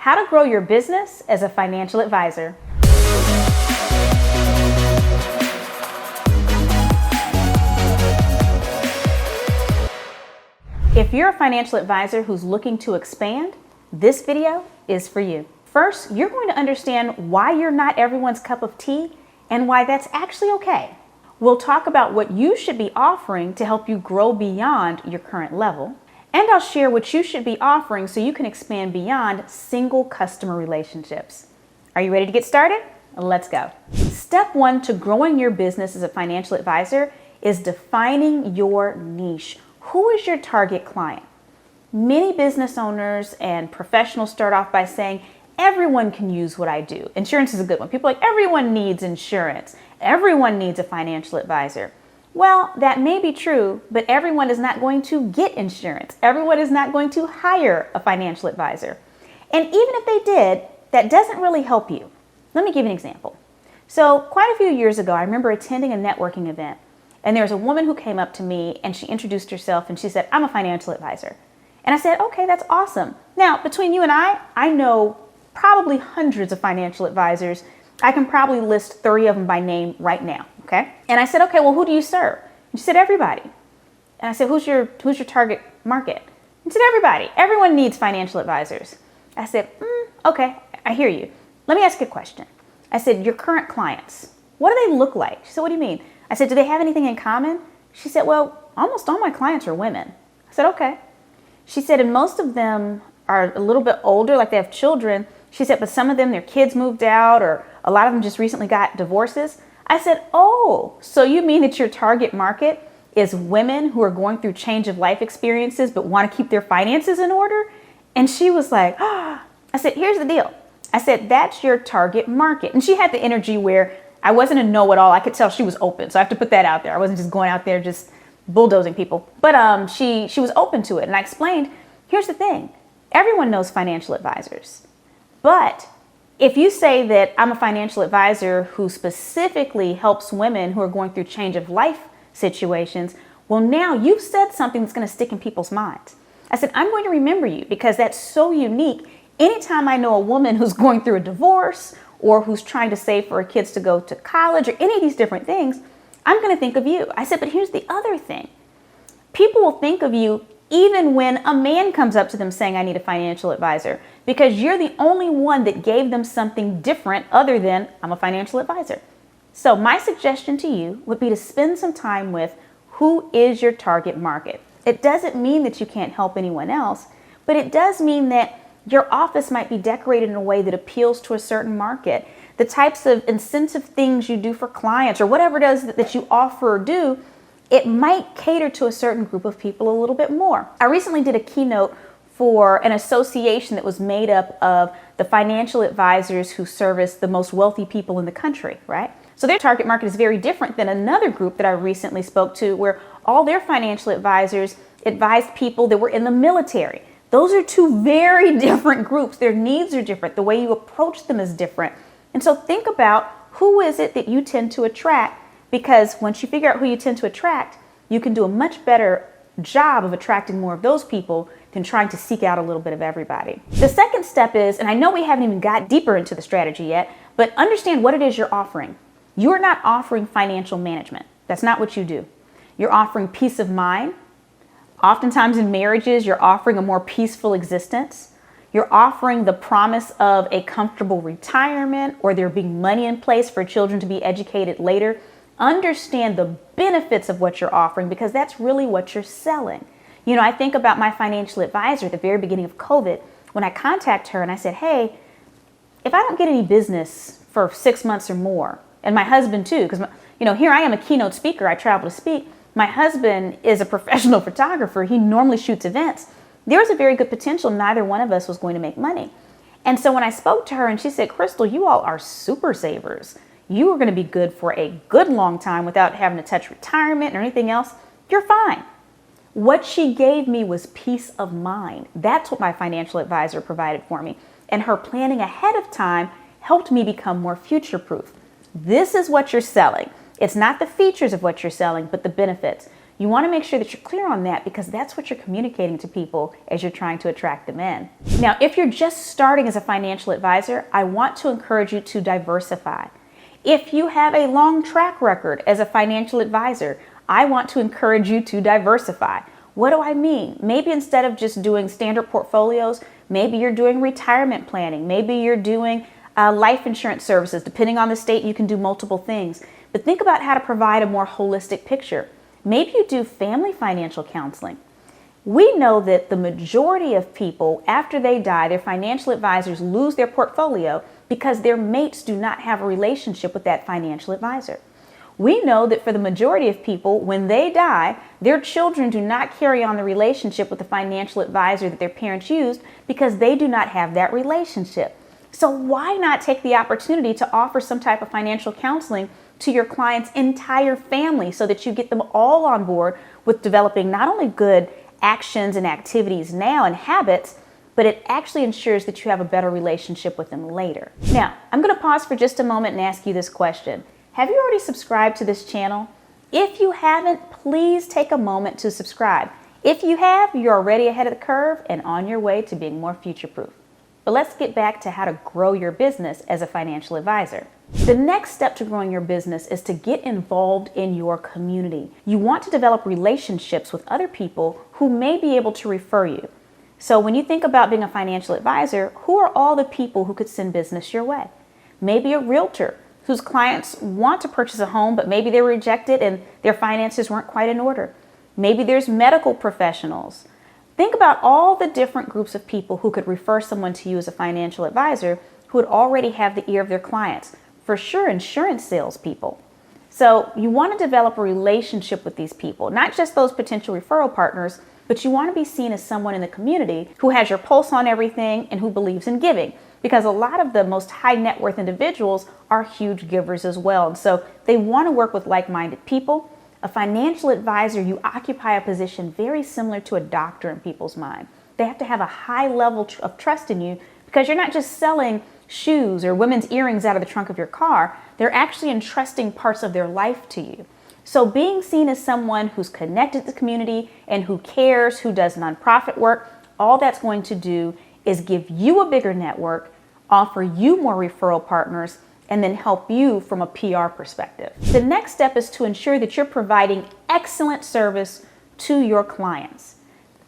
How to grow your business as a financial advisor. If you're a financial advisor who's looking to expand, this video is for you. First, you're going to understand why you're not everyone's cup of tea and why that's actually okay. We'll talk about what you should be offering to help you grow beyond your current level. And I'll share what you should be offering so you can expand beyond single customer relationships. Are you ready to get started? Let's go. Step one to growing your business as a financial advisor is defining your niche. Who is your target client? Many business owners and professionals start off by saying, everyone can use what I do. Insurance is a good one. People are like, everyone needs insurance. Everyone needs a financial advisor. Well, that may be true, but everyone is not going to get insurance. Everyone is not going to hire a financial advisor. And even if they did, that doesn't really help you. Let me give you an example. So quite a few years ago, I remember attending a networking event, and there was a woman who came up to me and she introduced herself and she said, I'm a financial advisor. And I said, okay, that's awesome. Now, between you and I know probably hundreds of financial advisors. I can probably list 3 of them by name right now, okay? And I said, okay, well, who do you serve? And she said, everybody. And I said, who's your target market? And she said, everybody. Everyone needs financial advisors. I said, okay, I hear you. Let me ask you a question. I said, your current clients, what do they look like? She said, what do you mean? I said, do they have anything in common? She said, well, almost all my clients are women. I said, okay. She said, and most of them are a little bit older, like they have children. She said, but some of them, their kids moved out, or a lot of them just recently got divorces. I said, oh, so you mean that your target market is women who are going through change of life experiences but want to keep their finances in order? And she was like, oh. I said, here's the deal. I said, that's your target market. And she had the energy where I wasn't a know-it-all. I could tell she was open. So I have to put that out there. I wasn't just going out there just bulldozing people. But she was open to it. And I explained, here's the thing. Everyone knows financial advisors. But if you say that I'm a financial advisor who specifically helps women who are going through change of life situations, well, now you've said something that's going to stick in people's minds. I said, I'm going to remember you because that's so unique. Anytime I know a woman who's going through a divorce or who's trying to save for her kids to go to college or any of these different things, I'm going to think of you. I said, but here's the other thing. People will think of you even when a man comes up to them saying, I need a financial advisor, because you're the only one that gave them something different other than I'm a financial advisor. So my suggestion to you would be to spend some time with who is your target market. It doesn't mean that you can't help anyone else, but it does mean that your office might be decorated in a way that appeals to a certain market. The types of incentive things you do for clients or whatever it is that you offer or do, it might cater to a certain group of people a little bit more. I recently did a keynote for an association that was made up of the financial advisors who service the most wealthy people in the country, right? So their target market is very different than another group that I recently spoke to where all their financial advisors advised people that were in the military. Those are 2 very different groups. Their needs are different. The way you approach them is different. And so think about who is it that you tend to attract, because once you figure out who you tend to attract, you can do a much better job of attracting more of those people than trying to seek out a little bit of everybody. The second step is, and I know we haven't even got deeper into the strategy yet, but understand what it is you're offering. You're not offering financial management. That's not what you do. You're offering peace of mind. Oftentimes in marriages, you're offering a more peaceful existence. You're offering the promise of a comfortable retirement or there being money in place for children to be educated later. Understand the benefits of what you're offering because that's really what you're selling. You know, I think about my financial advisor at the very beginning of COVID when I contacted her and I said, hey, if I don't get any business for 6 months or more, and my husband too, because, here I am a keynote speaker, I travel to speak. My husband is a professional photographer. He normally shoots events. There was a very good potential neither one of us was going to make money. And so when I spoke to her and she said, Crystal, you all are super savers. You are going to be good for a good long time without having to touch retirement or anything else. You're fine. What she gave me was peace of mind. That's what my financial advisor provided for me. And her planning ahead of time helped me become more future-proof. This is what you're selling. It's not the features of what you're selling, but the benefits. You want to make sure that you're clear on that because that's what you're communicating to people as you're trying to attract them in. Now, if you're just starting as a financial advisor, I want to encourage you to diversify. If you have a long track record as a financial advisor, I want to encourage you to diversify. What do I mean? Maybe instead of just doing standard portfolios, maybe you're doing retirement planning. Maybe you're doing life insurance services. Depending on the state, you can do multiple things. But think about how to provide a more holistic picture. Maybe you do family financial counseling. We know that the majority of people, after they die, their financial advisors lose their portfolio because their mates do not have a relationship with that financial advisor. We know that for the majority of people, when they die, their children do not carry on the relationship with the financial advisor that their parents used because they do not have that relationship. So why not take the opportunity to offer some type of financial counseling to your client's entire family so that you get them all on board with developing not only good actions and activities now and habits, but it actually ensures that you have a better relationship with them later. Now, I'm going to pause for just a moment and ask you this question. Have you already subscribed to this channel? If you haven't, please take a moment to subscribe. If you have, you're already ahead of the curve and on your way to being more future-proof. But let's get back to how to grow your business as a financial advisor. The next step to growing your business is to get involved in your community. You want to develop relationships with other people who may be able to refer you. So when you think about being a financial advisor, who are all the people who could send business your way? Maybe a realtor whose clients want to purchase a home, but maybe they were rejected and their finances weren't quite in order. Maybe there's medical professionals. Think about all the different groups of people who could refer someone to you as a financial advisor who would already have the ear of their clients. For sure, insurance salespeople. So you want to develop a relationship with these people, not just those potential referral partners, but you want to be seen as someone in the community who has your pulse on everything and who believes in giving. Because a lot of the most high net worth individuals are huge givers as well. And so they want to work with like-minded people. A financial advisor, you occupy a position very similar to a doctor in people's mind. They have to have a high level of trust in you because you're not just selling shoes or women's earrings out of the trunk of your car. They're actually entrusting parts of their life to you. So being seen as someone who's connected to the community and who cares, who does nonprofit work, all that's going to do is give you a bigger network, offer you more referral partners, and then help you from a PR perspective. The next step is to ensure that you're providing excellent service to your clients.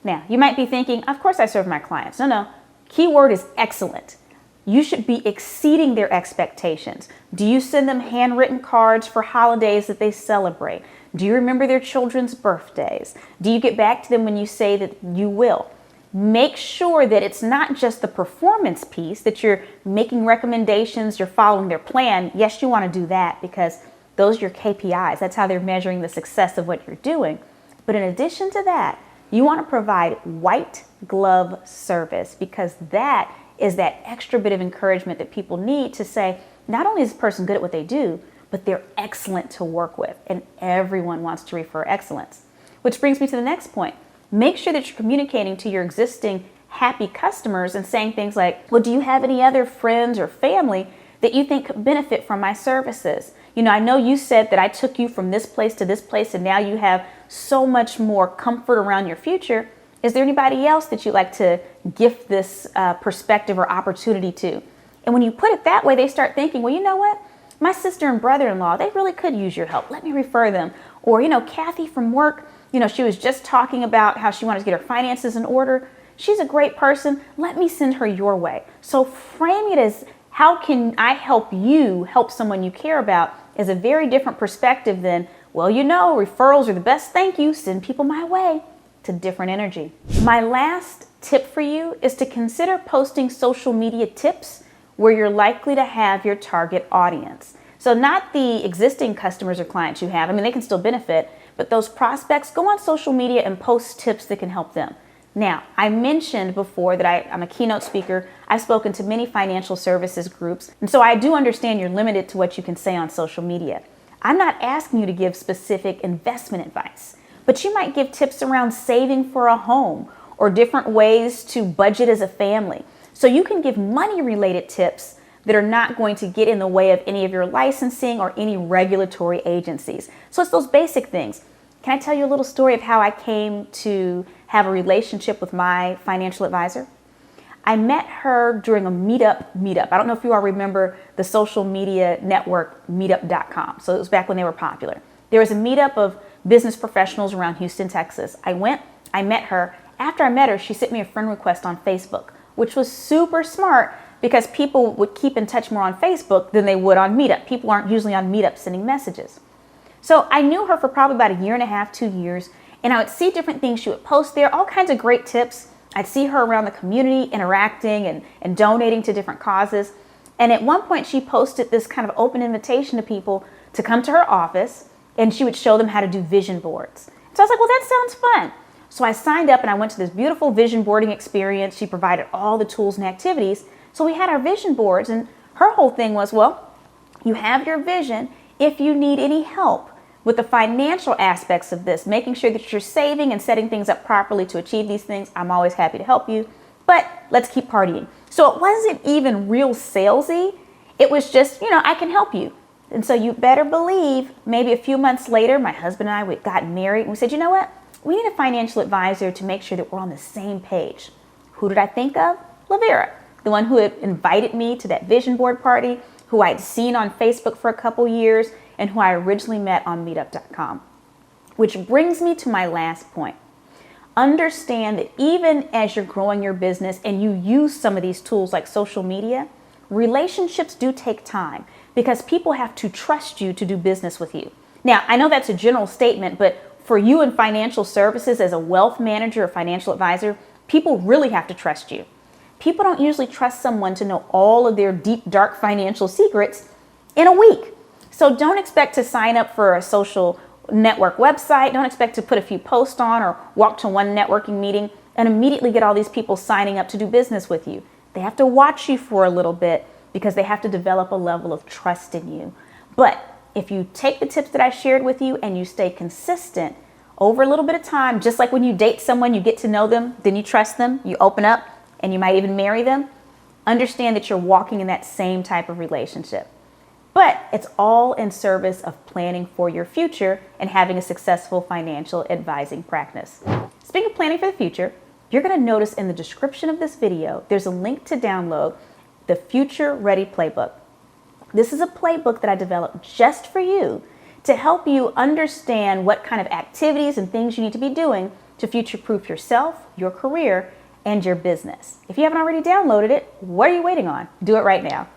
Now, you might be thinking, of course I serve my clients. No. Keyword is excellent. You should be exceeding their expectations. Do you send them handwritten cards for holidays that they celebrate? Do you remember their children's birthdays? Do you get back to them when you say that you will? Make sure that it's not just the performance piece, that you're making recommendations, you're following their plan. Yes, you want to do that because those are your KPIs. That's how they're measuring the success of what you're doing. But in addition to that, you want to provide white glove service because that is that extra bit of encouragement that people need to say, not only is this person good at what they do, but they're excellent to work with. And everyone wants to refer excellence. Which brings me to the next point. Make sure that you're communicating to your existing happy customers and saying things like, well, do you have any other friends or family that you think could benefit from my services? You know, I know you said that I took you from this place to this place and now you have so much more comfort around your future. Is there anybody else that you'd like to gift this perspective or opportunity to? And when you put it that way, they start thinking, well, you know what? My sister and brother-in-law, they really could use your help. Let me refer them. Or, you know, Kathy from work, you know, she was just talking about how she wanted to get her finances in order. She's a great person. Let me send her your way. So frame it as, how can I help you help someone you care about, is a very different perspective than, well, you know, referrals are the best. Thank you. Send people my way. To different energy. My last tip for you is to consider posting social media tips where you're likely to have your target audience. So not the existing customers or clients you have. I mean, they can still benefit, but those prospects, go on social media and post tips that can help them. Now, I mentioned before that I'm a keynote speaker. I've spoken to many financial services groups, and so I do understand you're limited to what you can say on social media. I'm not asking you to give specific investment advice, but you might give tips around saving for a home or different ways to budget as a family. So you can give money-related tips that are not going to get in the way of any of your licensing or any regulatory agencies. So it's those basic things. Can I tell you a little story of how I came to have a relationship with my financial advisor? I met her during a meetup. I don't know if you all remember the social media network meetup.com. So it was back when they were popular. There was a meetup of business professionals around Houston, Texas. I went, I met her. After I met her, she sent me a friend request on Facebook, which was super smart because people would keep in touch more on Facebook than they would on Meetup. People aren't usually on Meetup sending messages. So I knew her for probably about 1.5 years, 2 years, and I would see different things she would post there, all kinds of great tips. I'd see her around the community interacting and donating to different causes. And at one point she posted this kind of open invitation to people to come to her office, and she would show them how to do vision boards. So I was like, well, that sounds fun. So I signed up and I went to this beautiful vision boarding experience. She provided all the tools and activities. So we had our vision boards, and her whole thing was, well, you have your vision. If you need any help with the financial aspects of this, making sure that you're saving and setting things up properly to achieve these things, I'm always happy to help you, but let's keep partying. So it wasn't even real salesy. It was just, I can help you. And so you better believe maybe a few months later, my husband and I, we got married, and we said, you know what? We need a financial advisor to make sure that we're on the same page. Who did I think of? Lavera, the one who had invited me to that vision board party, who I'd seen on Facebook for a couple years, and who I originally met on meetup.com. Which brings me to my last point. Understand that even as you're growing your business and you use some of these tools like social media, relationships do take time because people have to trust you to do business with you. Now, I know that's a general statement, but for you in financial services as a wealth manager or financial advisor, people really have to trust you. People don't usually trust someone to know all of their deep, dark financial secrets in a week. So don't expect to sign up for a social network website. Don't expect to put a few posts on or walk to one networking meeting and immediately get all these people signing up to do business with you. They have to watch you for a little bit because they have to develop a level of trust in you. But if you take the tips that I shared with you and you stay consistent over a little bit of time, just like when you date someone, you get to know them, then you trust them, you open up, and you might even marry them, understand that you're walking in that same type of relationship. But it's all in service of planning for your future and having a successful financial advising practice. Speaking of planning for the future, you're going to notice in the description of this video, there's a link to download the Future Ready Playbook. This is a playbook that I developed just for you to help you understand what kind of activities and things you need to be doing to future-proof yourself, your career, and your business. If you haven't already downloaded it, what are you waiting on? Do it right now.